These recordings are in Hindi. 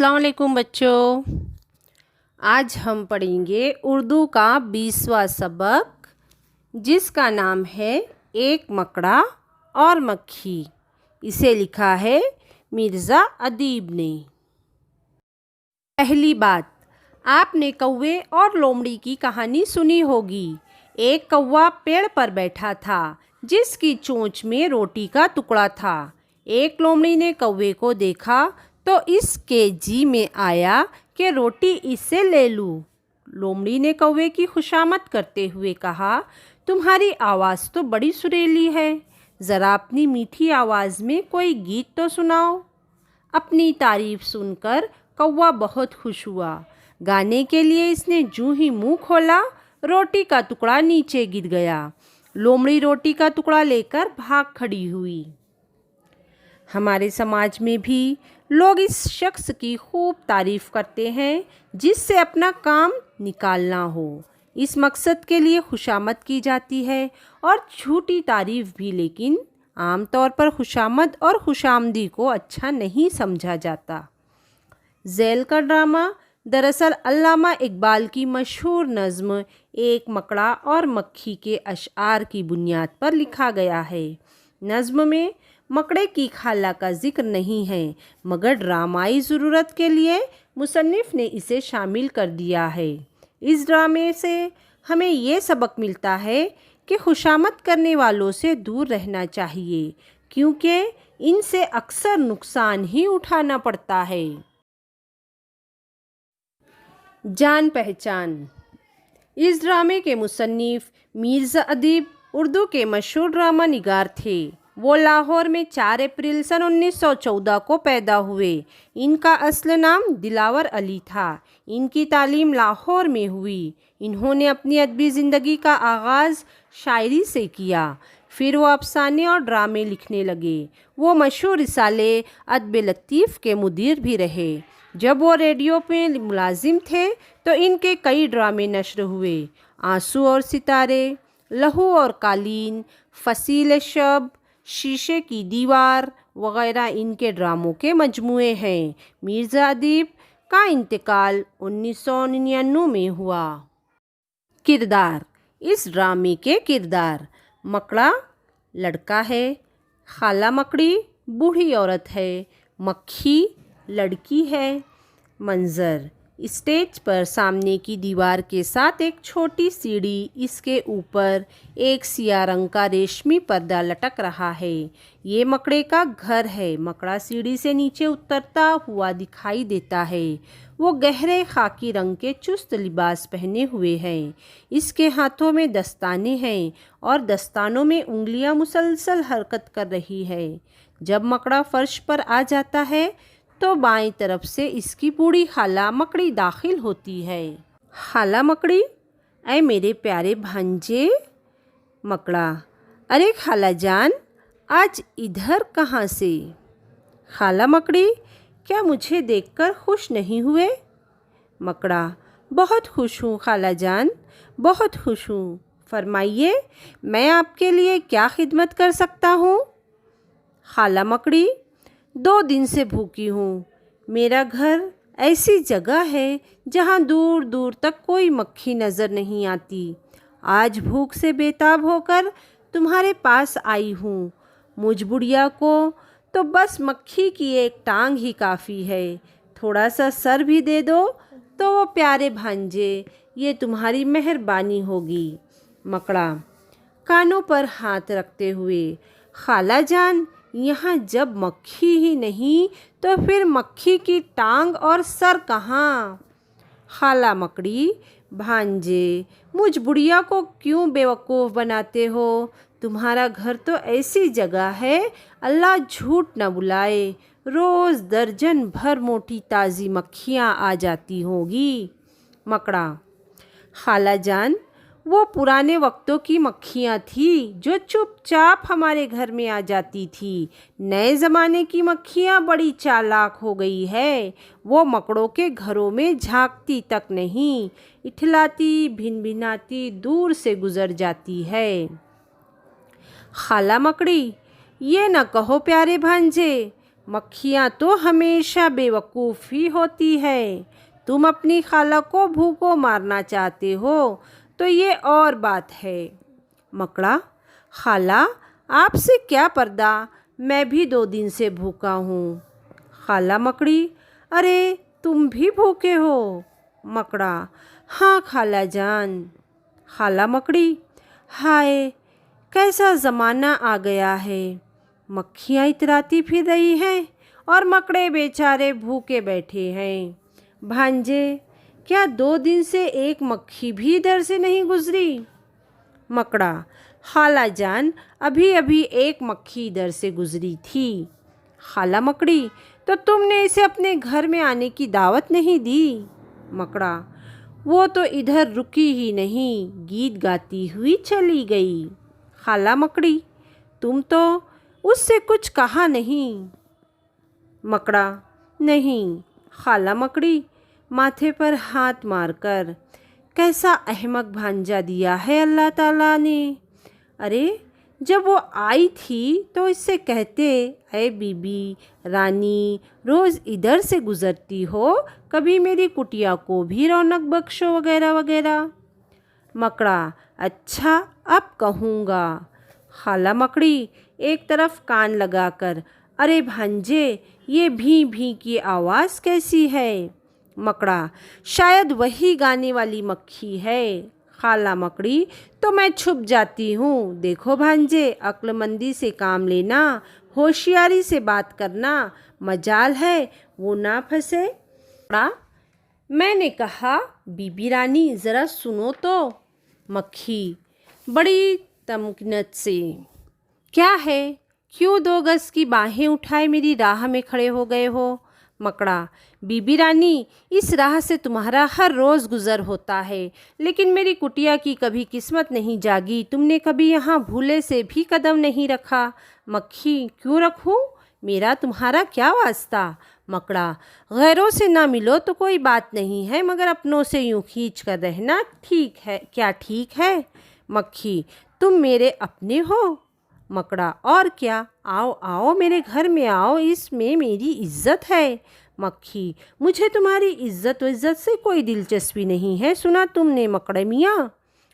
अस्सलाम वालेकुम बच्चों। आज हम पढ़ेंगे उर्दू का 20वां सबक, जिसका नाम है एक मकड़ा और मक्खी। इसे लिखा है मिर्ज़ा अदीब ने। पहली बात, आपने कौवे और लोमड़ी की कहानी सुनी होगी। एक कौवा पेड़ पर बैठा था जिसकी चोंच में रोटी का टुकड़ा था। एक लोमड़ी ने कौवे को देखा तो इसके जी में आया कि रोटी इससे ले लूँ। लोमड़ी ने कौवे की खुशामद करते हुए कहा, तुम्हारी आवाज़ तो बड़ी सुरीली है, ज़रा अपनी मीठी आवाज़ में कोई गीत तो सुनाओ। अपनी तारीफ़ सुनकर कौवा बहुत खुश हुआ। गाने के लिए इसने जूं ही मुंह खोला, रोटी का टुकड़ा नीचे गिर गया। लोमड़ी रोटी का टुकड़ा लेकर भाग खड़ी हुई। हमारे समाज में भी लोग इस शख्स की खूब तारीफ़ करते हैं जिससे अपना काम निकालना हो। इस मकसद के लिए खुशामद की जाती है और झूठी तारीफ़ भी, लेकिन आम तौर पर खुशामद और खुशामदी को अच्छा नहीं समझा जाता। ज़ैल का ड्रामा दरअसल अल्लामा इकबाल की मशहूर नज़्म एक मकड़ा और मक्खी के अशआर की बुनियाद पर लिखा गया है। नज़्म में मकड़े की खाला का जिक्र नहीं है, मगर ड्रामाई ज़रूरत के लिए मुसन्निफ़ ने इसे शामिल कर दिया है। इस ड्रामे से हमें ये सबक मिलता है कि खुशामद करने वालों से दूर रहना चाहिए, क्योंकि इनसे अक्सर नुकसान ही उठाना पड़ता है। जान पहचान। इस ड्रामे के मुसन्निफ़ मिर्ज़ा अदीब उर्दू के मशहूर ड्रामा निगार थे। वो लाहौर में 4 अप्रैल सन 1914 को पैदा हुए। इनका असल नाम दिलावर अली था। इनकी तालीम लाहौर में हुई। इन्होंने अपनी अदबी ज़िंदगी का आगाज़ शायरी से किया, फिर वो अफसाने और ड्रामे लिखने लगे। वो मशहूर रिसाले अदब लतीफ़ के मुदीर भी रहे। जब वो रेडियो पे मुलाजिम थे तो इनके कई ड्रामे नश्र हुए। आंसू और सितारे, लहू और कालीन, फसील शब, शीशे की दीवार वगैरह इनके ड्रामों के मजमूए हैं। मिर्ज़ा अदीब का इंतकाल 1999 में हुआ। किरदार। इस ड्रामे के किरदार: मकड़ा लड़का है, खाला मकड़ी बूढ़ी औरत है, मक्खी लड़की है। मंजर: स्टेज पर सामने की दीवार के साथ एक छोटी सीढ़ी, इसके ऊपर एक सिया रंग का रेशमी पर्दा लटक रहा है। ये मकड़े का घर है। मकड़ा सीढ़ी से नीचे उतरता हुआ दिखाई देता है। वो गहरे खाकी रंग के चुस्त लिबास पहने हुए हैं। इसके हाथों में दस्ताने हैं और दस्तानों में उंगलियां मुसलसल हरकत कर रही है। जब मकड़ा फर्श पर आ जाता है तो बाएं तरफ से इसकी बूढ़ी खाला मकड़ी दाखिल होती है। खाला मकड़ी: ऐ मेरे प्यारे भांजे। मकड़ा: अरे खाला जान, आज इधर कहाँ से? खाला मकड़ी: क्या मुझे देखकर खुश नहीं हुए? मकड़ा: बहुत खुश हूँ खाला जान, बहुत खुश हूँ। फरमाइए, मैं आपके लिए क्या खिदमत कर सकता हूँ? खाला मकड़ी: 2 दिन से भूखी हूँ। मेरा घर ऐसी जगह है जहाँ दूर दूर तक कोई मक्खी नज़र नहीं आती। आज भूख से बेताब होकर तुम्हारे पास आई हूँ। मुझ बुढ़िया को तो बस मक्खी की एक टांग ही काफ़ी है। थोड़ा सा सर भी दे दो तो वो प्यारे भांजे, ये तुम्हारी मेहरबानी होगी। मकड़ा कानों पर हाथ रखते हुए: खाला जान, यहाँ जब मक्खी ही नहीं तो फिर मक्खी की टांग और सर कहाँ? खाला मकड़ी: भांजे, मुझ बुढ़िया को क्यों बेवकूफ़ बनाते हो? तुम्हारा घर तो ऐसी जगह है, अल्लाह झूठ न बुलाए, रोज़ दर्जन भर मोटी ताज़ी मक्खियाँ आ जाती होगी। मकड़ा: खाला जान, वो पुराने वक्तों की मक्खियाँ थी जो चुपचाप हमारे घर में आ जाती थी। नए ज़माने की मक्खियाँ बड़ी चालाक हो गई है। वो मकड़ों के घरों में झांकती तक नहीं, इठलाती भिनभिनाती दूर से गुजर जाती है। खाला मकड़ी: ये न कहो प्यारे भांजे, मक्खियाँ तो हमेशा बेवकूफ़ ही होती है। तुम अपनी खाला को भूखों मारना चाहते हो तो ये और बात है। मकड़ा, खाला आपसे क्या पर्दा, मैं भी 2 दिन से भूखा हूँ। खाला मकड़ी, अरे तुम भी भूखे हो। मकड़ा, हाँ खाला जान। खाला मकड़ी, हाय कैसा ज़माना आ गया है। मक्खियाँ इतराती फिर रही हैं और मकड़े बेचारे भूखे बैठे हैं। भांजे, क्या 2 दिन से एक मक्खी भी इधर से नहीं गुजरी। मकड़ा, खाला जान अभी अभी एक मक्खी इधर से गुजरी थी। खाला मकड़ी, तो तुमने इसे अपने घर में आने की दावत नहीं दी। मकड़ा, वो तो इधर रुकी ही नहीं, गीत गाती हुई चली गई। खाला मकड़ी, तुम तो उससे कुछ कहा नहीं। मकड़ा, नहीं। खाला मकड़ी माथे पर हाथ मारकर, कैसा अहमक भांजा दिया है अल्लाह ताला ने। अरे जब वो आई थी तो इससे कहते, अरे बीबी रानी रोज़ इधर से गुज़रती हो, कभी मेरी कुटिया को भी रौनक बख्शो वगैरह वगैरह। मकड़ा, अच्छा अब कहूँगा। खाला मकड़ी एक तरफ कान लगाकर, अरे भांजे ये भी भी की आवाज़ कैसी है। मकड़ा, शायद वही गाने वाली मक्खी है। खाला मकड़ी, तो मैं छुप जाती हूँ। देखो भांजे, अक्लमंदी से काम लेना, होशियारी से बात करना, मजाल है वो ना फंसे। मकड़ा, मैंने कहा बीबी रानी ज़रा सुनो तो। मक्खी बड़ी तमकीनत से, क्या है, क्यों 2 गज की बाहें उठाए मेरी राह में खड़े हो गए हो। मकड़ा, बीबी रानी इस राह से तुम्हारा हर रोज़ गुज़र होता है, लेकिन मेरी कुटिया की कभी किस्मत नहीं जागी, तुमने कभी यहाँ भूले से भी कदम नहीं रखा। मक्खी, क्यों रखूँ, मेरा तुम्हारा क्या वास्ता। मकड़ा, गैरों से ना मिलो तो कोई बात नहीं है, मगर अपनों से यूँ खींच कर रहना ठीक है, क्या ठीक है। मक्खी, तुम मेरे अपने हो। मकड़ा, और क्या, आओ आओ मेरे घर में आओ, इसमें मेरी इज्जत है। मक्खी, मुझे तुम्हारी इज्जत से कोई दिलचस्पी नहीं है, सुना तुमने मकड़े मियाँ।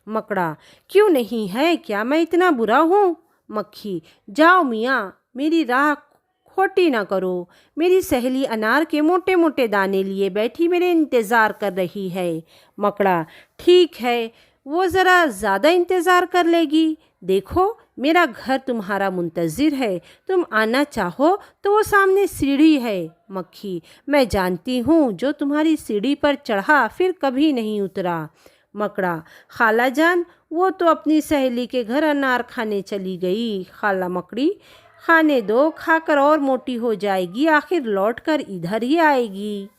मकड़ा, क्यों नहीं है, क्या मैं इतना बुरा हूँ। मक्खी, जाओ मियाँ, मेरी राह खोटी ना करो। मेरी सहेली अनार के मोटे मोटे दाने लिए बैठी मेरे इंतज़ार कर रही है। मकड़ा, ठीक है, वो ज़रा ज़्यादा इंतज़ार कर लेगी। देखो मेरा घर तुम्हारा मुंतज़िर है, तुम आना चाहो तो वो सामने सीढ़ी है। मक्खी, मैं जानती हूँ, जो तुम्हारी सीढ़ी पर चढ़ा फिर कभी नहीं उतरा। मकड़ा, खाला जान वो तो अपनी सहेली के घर अनार खाने चली गई। खाला मकड़ी, खाने दो, खाकर और मोटी हो जाएगी, आखिर लौट कर इधर ही आएगी।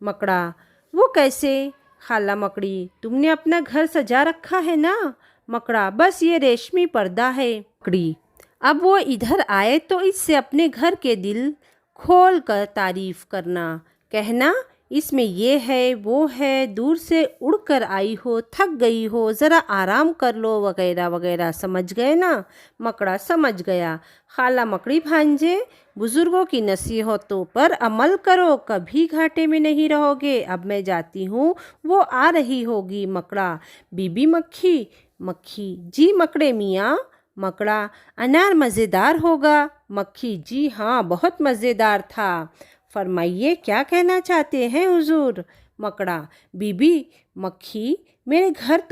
मकड़ा, वो कैसे। खाला मकड़ी, तुमने अपना घर सजा रखा है ना। मकड़ा, बस ये रेशमी पर्दा है। मकड़ी, अब वो इधर आए तो इससे अपने घर के दिल खोल कर तारीफ करना, कहना इसमें ये है वो है, दूर से उड़कर आई हो, थक गई हो, ज़रा आराम कर लो वगैरह वगैरह, समझ गए ना। मकड़ा, समझ गया। खाला मकड़ी, भांजे बुज़ुर्गों की नसीहतों पर अमल करो, कभी घाटे में नहीं रहोगे। अब मैं जाती हूँ, वो आ रही होगी। मकड़ा, बीबी मक्खी। मक्खी, जी मकड़े मियाँ। मकड़ा, अनार मज़ेदार होगा। मक्खी, जी हाँ बहुत मज़ेदार था। फरमाइए क्या कहना चाहते हैं हुजूर। मकड़ा, बीबी मक्खी, मेरे घर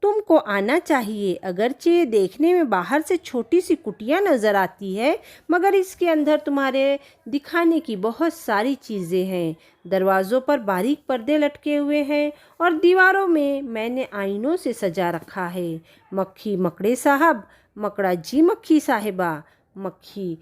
तुमको आना चाहिए। अगरचे देखने में बाहर से छोटी सी कुटिया नज़र आती है, मगर इसके अंदर तुम्हारे दिखाने की बहुत सारी चीज़ें हैं। दरवाज़ों पर बारीक पर्दे लटके हुए हैं और दीवारों में मैंने आईनों से सजा रखा है। मक्खी, मकड़े साहब। मकड़ा, जी मक्खी साहिबा। मक्खी,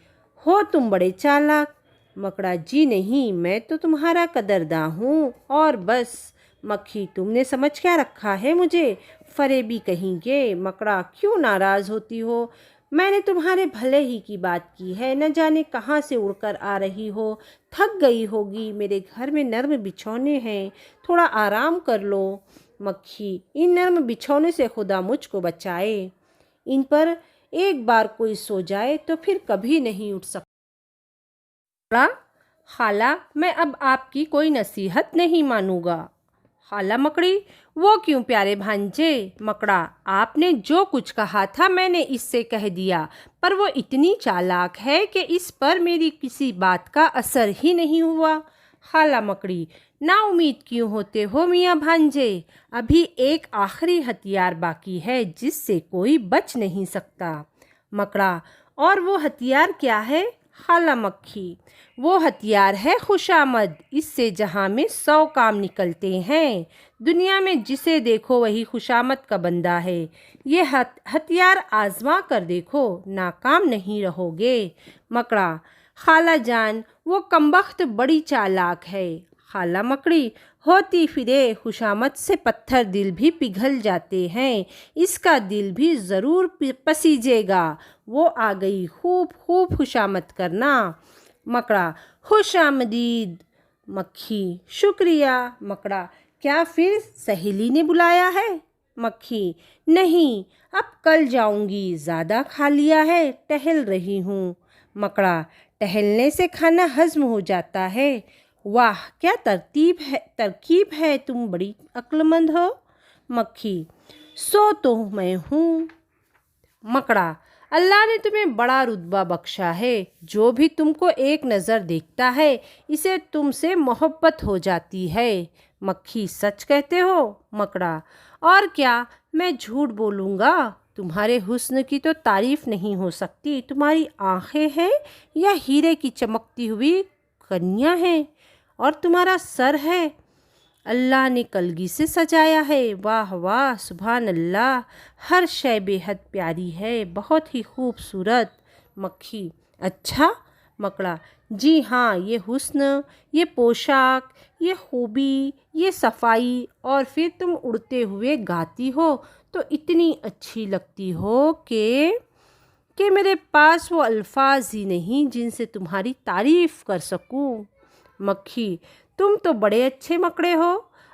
हो तुम बड़े चालाक। मकड़ा, जी नहीं, मैं तो तुम्हारा कदरदां हूँ और बस। मक्खी, तुमने समझ क्या रखा है मुझे, फरेबी कहेंगे। मकड़ा, क्यों नाराज़ होती हो, मैंने तुम्हारे भले ही की बात की है, न जाने कहाँ से उड़कर आ रही हो, थक गई होगी, मेरे घर में नर्म बिछौने हैं, थोड़ा आराम कर लो। मक्खी, इन नर्म बिछौने से खुदा मुझको बचाए, इन पर एक बार कोई सो जाए तो फिर कभी नहीं उठ सकता। मकड़ा, खाला मैं अब आपकी कोई नसीहत नहीं मानूंगा। खाला मकड़ी, वो क्यों प्यारे भांजे? मकड़ा, आपने जो कुछ कहा था मैंने इससे कह दिया, पर वो इतनी चालाक है कि इस पर मेरी किसी बात का असर ही नहीं हुआ। खाला मकड़ी, ना उम्मीद क्यों होते हो मियाँ भांजे? अभी एक आखिरी हथियार बाकी है जिससे कोई बच नहीं सकता। मकड़ा, और वो हथियार क्या है? खाला मक्खी, वो हथियार है खुशामद। इससे जहाँ में 100 काम निकलते हैं। दुनिया में जिसे देखो वही खुशामद का बंदा है। ये हथियार आजमा कर देखो, नाकाम नहीं रहोगे। मकड़ा, खाला जान, वो कमबख्त बड़ी चालाक है। खाला मकड़ी, होती फिरे खुशामद से पत्थर दिल भी पिघल जाते हैं। इसका दिल भी ज़रूर पसीजेगा। वो आ गई, खूब खूब खुशामद करना। मकड़ा, खुश आमदीद। मक्खी, शुक्रिया। मकड़ा, क्या फिर सहेली ने बुलाया है? मक्खी, नहीं, अब कल जाऊंगी, ज़्यादा खा लिया है, टहल रही हूँ। मकड़ा, टहलने से खाना हजम हो जाता है। वाह, क्या तरकीब है, तुम बड़ी अक्लमंद हो। मक्खी, सो तो मैं हूँ। मकड़ा, अल्लाह ने तुम्हें बड़ा रुतबा बख्शा है। जो भी तुमको एक नज़र देखता है इसे तुमसे मोहब्बत हो जाती है। मक्खी, सच कहते हो? मकड़ा, और क्या, मैं झूठ बोलूँगा? तुम्हारे हुस्न की तो तारीफ़ नहीं हो सकती। तुम्हारी आँखें हैं या हीरे की चमकती हुई कनियाँ हैं, और तुम्हारा सर है अल्लाह ने कलगी से सजाया है। वाह वाह, सुभान अल्लाह, हर शय बेहद प्यारी है, बहुत ही खूबसूरत। मक्खी, अच्छा। मकड़ा, जी हाँ, ये हुस्न, ये पोशाक, ये खूबी, ये सफाई, और फिर तुम उड़ते हुए गाती हो तो इतनी अच्छी लगती हो कि मेरे पास वो अल्फाज ही नहीं जिनसे तुम्हारी तारीफ़ कर सकूं। मक्खी, तुम तो बड़े अच्छे मकड़े हो।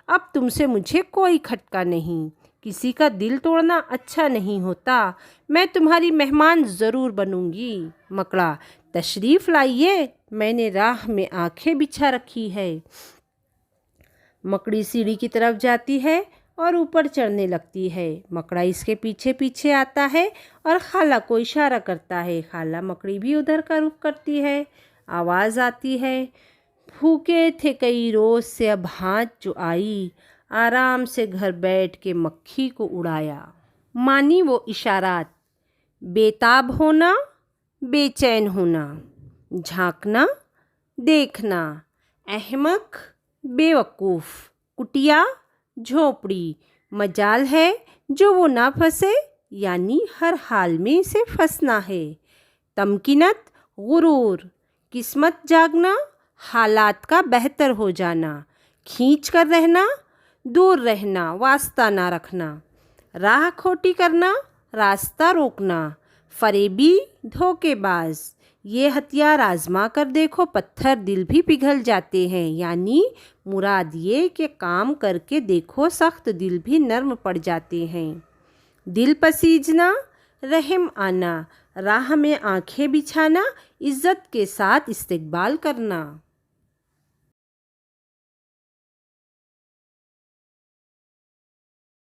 अब तुमसे मुझे कोई खटका नहीं। किसी का दिल तोड़ना अच्छा नहीं होता। मैं तुम्हारी मेहमान ज़रूर बनूंगी। मकड़ा, तशरीफ़ लाइए, मैंने राह में आंखें बिछा रखी है। मकड़ी सीढ़ी की तरफ जाती है और ऊपर चढ़ने लगती है। मकड़ा इसके पीछे पीछे आता है और खाला को इशारा करता है। खाला मकड़ी भी उधर का रुख करती है। आवाज़ आती है, भूखे थे कई रोज़ से अब हाथ जो आई, आराम से घर बैठ के मक्खी को उड़ाया। मानी वो इशारात, बेताब होना, बेचैन होना, झांकना, देखना, अहमक, बेवकूफ़, कुटिया, झोपड़ी, मजाल है जो वो ना फंसे, यानी हर हाल में इसे फंसना है। तमकीनत, गुरूर, किस्मत जागना, हालात का बेहतर हो जाना, खींच कर रहना, दूर रहना, वास्ता ना रखना, राह खोटी करना, रास्ता रोकना, फरेबी, धोखेबाज। ये हथियार आजमा कर देखो, पत्थर दिल भी पिघल जाते हैं। यानी मुराद ये कि काम करके देखो, सख्त दिल भी नर्म पड़ जाते हैं। दिल पसीजना, रहम आना, राह में आंखें बिछाना, इज़्ज़त के साथ इस्तकबाल करना।